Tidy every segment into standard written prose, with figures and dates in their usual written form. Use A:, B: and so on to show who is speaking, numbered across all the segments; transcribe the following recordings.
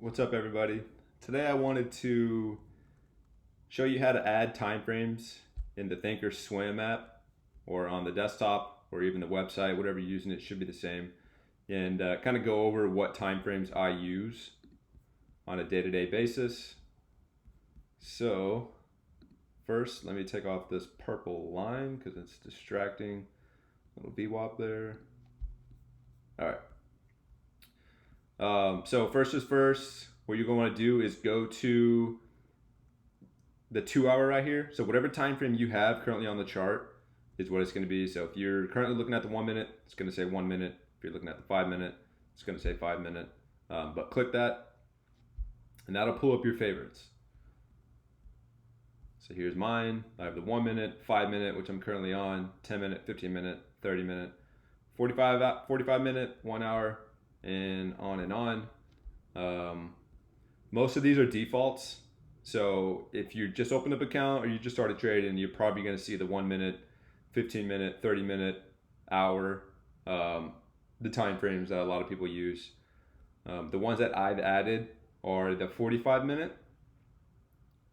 A: What's up, everybody? Today I wanted to show you how to add time frames in the ThinkorSwim app or on the desktop or even the website, whatever you're using, it should be the same, and kind of go over what time frames I use on a day-to-day basis. So first, let me take off this purple line because it's distracting. Little VWAP there. All right. So first is first, what you're going to do is go to the 2 hour right here. So whatever time frame you have currently on the chart is what it's going to be. So if you're currently looking at the 1 minute, it's going to say 1 minute. If you're looking at the 5 minute, it's going to say 5 minute. But click that and that'll pull up your favorites. So here's mine. I have the 1 minute, 5 minute, which I'm currently on, 10 minute, 15 minute, 30 minute, 45 minute, 1 hour, and on and on. Most of these are defaults. So if you just opened up an account or you just started trading, you're probably going to see the 1 minute, 15 minute, 30 minute, hour, the time frames that a lot of people use. The ones that I've added are the 45 minute,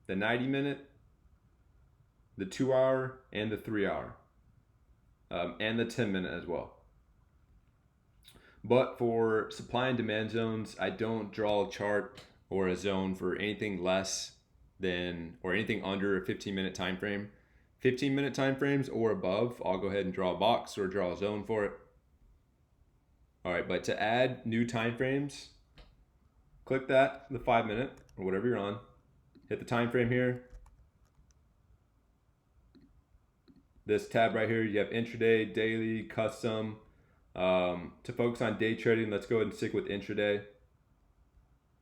A: the 90 minute, the 2 hour, and the 3 hour, and the 10 minute as well. But for supply and demand zones, I don't draw a chart or a zone for anything less than or anything under a 15-minute time frame. 15-minute time frames or above, I'll go ahead and draw a box or draw a zone for it. All right, but to add new time frames, click that, the 5 minute or whatever you're on. Hit the time frame here. This tab right here, you have intraday, daily, custom. To focus on day trading, let's go ahead and stick with intraday.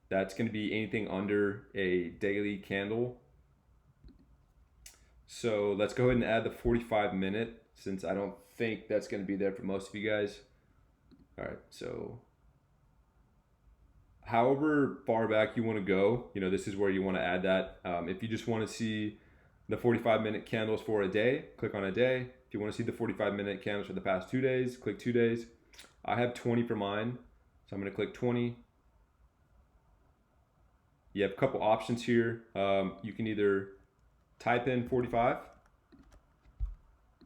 A: That's going to be anything under a daily candle. So let's go ahead and add the 45 minute since I don't think that's going to be there for most of you guys. All right, so however far back you want to go, this is where you want to add that. If you just want to see the 45-minute candles for a day, click on a day. If you want to see the 45-minute candles for the past 2 days, click 2 days. I have 20 for mine, so I'm going to click 20. You have a couple options here. You can either type in 45,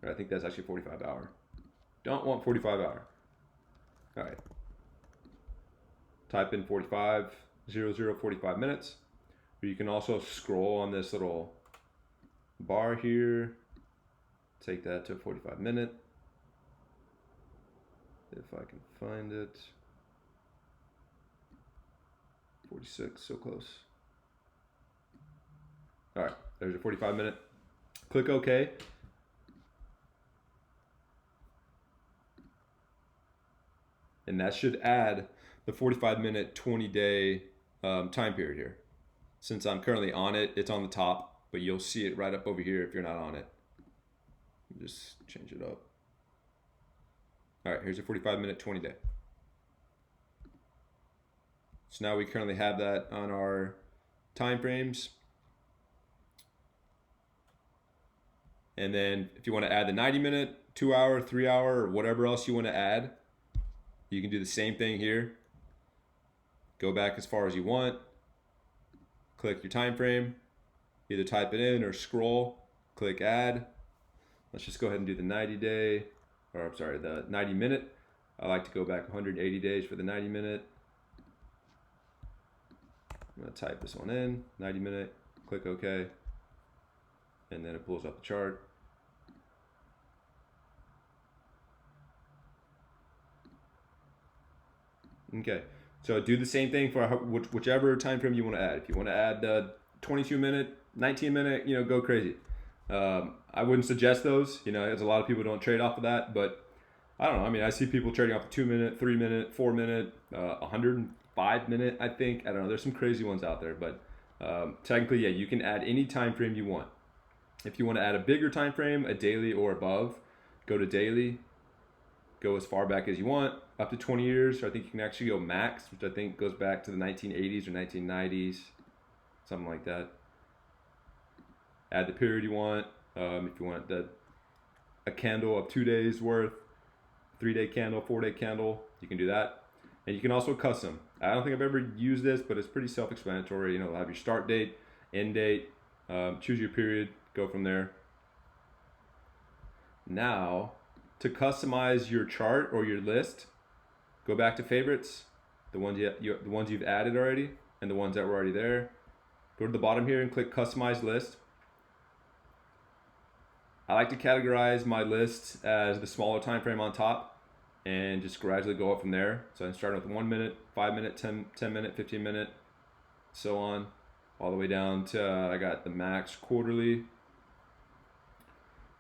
A: or I think that's actually 45 hour. Don't want 45 hour. All right. Type in 45, 45 minutes. Or you can also scroll on this little bar here. Take that to a 45 minute. If I can find it. 46, so close. All right, there's a 45 minute. Click OK. And that should add the 45 minute, 20 day time period here. Since I'm currently on it, it's on the top, but you'll see it right up over here if you're not on it. Just change it up. All right, here's a 45 minute, 20 day. So now we currently have that on our time frames. And then if you want to add the 90 minute, 2 hour, 3 hour, or whatever else you want to add, you can do the same thing here. Go back as far as you want. Click your time frame. Either type it in or scroll. Click add. Let's just go ahead and do the 90 day, or I'm sorry, the 90 minute. I like to go back 180 days for the 90 minute. I'm going to type this one in, 90 minute, click OK, and then it pulls up the chart. Okay, so do the same thing for whichever time frame you want to add. If you want to add the 22 minute, 19 minute, go crazy. I wouldn't suggest those, as a lot of people don't trade off of that, but I don't know. I mean, I see people trading off of 2 minute, 3 minute, 4 minute, 105 minute, I think. I don't know. There's some crazy ones out there, but technically, yeah, you can add any time frame you want. If you want to add a bigger time frame, a daily or above, go to daily. Go as far back as you want, up to 20 years. Or I think you can actually go max, which I think goes back to the 1980s or 1990s, something like that. Add the period you want. If you want a candle of 2 days worth, 3 day candle, 4 day candle, you can do that. And you can also custom. I don't think I've ever used this, but it's pretty self-explanatory. You know, you'll have your start date, end date, choose your period, go from there. Now, to customize your chart or your list, go back to favorites, the ones the ones you've added already, and the ones that were already there. Go to the bottom here and click Customize List. I like to categorize my list as the smaller time frame on top, and just gradually go up from there. So I'm starting with 1 minute, 5 minute, 10 minute, 15 minute, so on, all the way down to I got the max quarterly.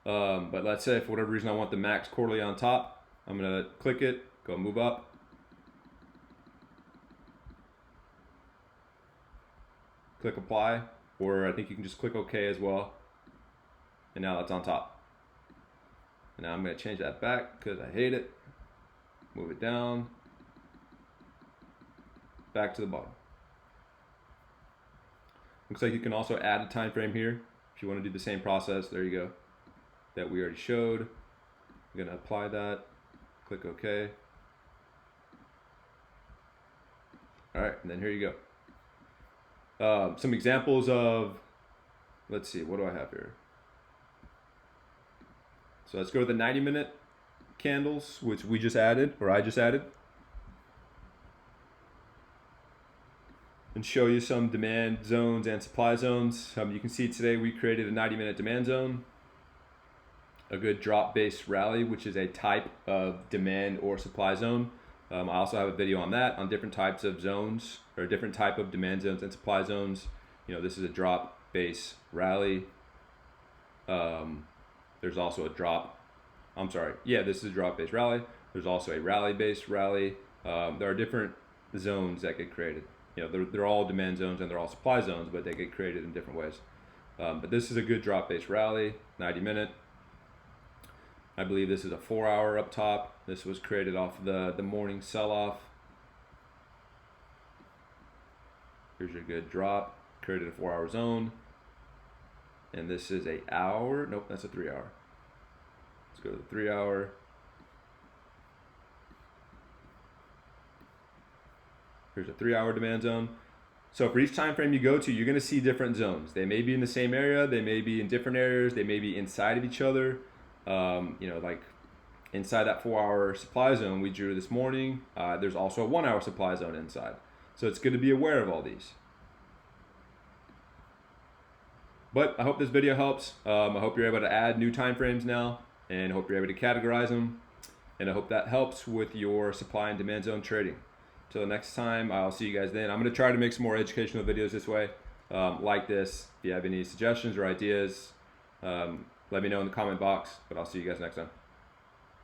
A: But let's say for whatever reason I want the max quarterly on top, I'm gonna click it, go move up. Click apply, or I think you can just click OK as well. And now it's on top. And now I'm gonna change that back because I hate it. Move it down, back to the bottom. Looks like you can also add a time frame here if you want to do the same process. There you go, that we already showed. I'm gonna apply that, click OK. All right, and then here you go. Some examples of, let's see, what do I have here? So let's go to the 90-minute candles, which we just added, or I just added, and show you some demand zones and supply zones. You can see today we created a 90-minute demand zone, a good drop-based rally, which is a type of demand or supply zone. I also have a video on that, on different types of zones, or different type of demand zones and supply zones. You know, this is a drop-based rally. There's also a this is a drop-based rally. There's also a rally-based rally. There are different zones that get created. You know, they're all demand zones and they're all supply zones, but they get created in different ways. But this is a good drop-based rally, 90-minute. I believe this is a 4-hour up top. This was created off the morning sell-off. Here's your good drop, created a 4-hour zone. And this is a hour, nope, that's a 3-hour. Let's go to the 3-hour. Here's a 3-hour demand zone. So for each time frame you go to, you're gonna see different zones. They may be in the same area, they may be in different areas, they may be inside of each other. You know, like inside that 4-hour supply zone we drew this morning, there's also a 1-hour supply zone inside. So it's good to be aware of all these. But I hope this video helps. I hope you're able to add new time frames now, and I hope you're able to categorize them. And I hope that helps with your supply and demand zone trading. Till next time, I'll see you guys then. I'm going to try to make some more educational videos this way, like this. If you have any suggestions or ideas, let me know in the comment box, but I'll see you guys next time.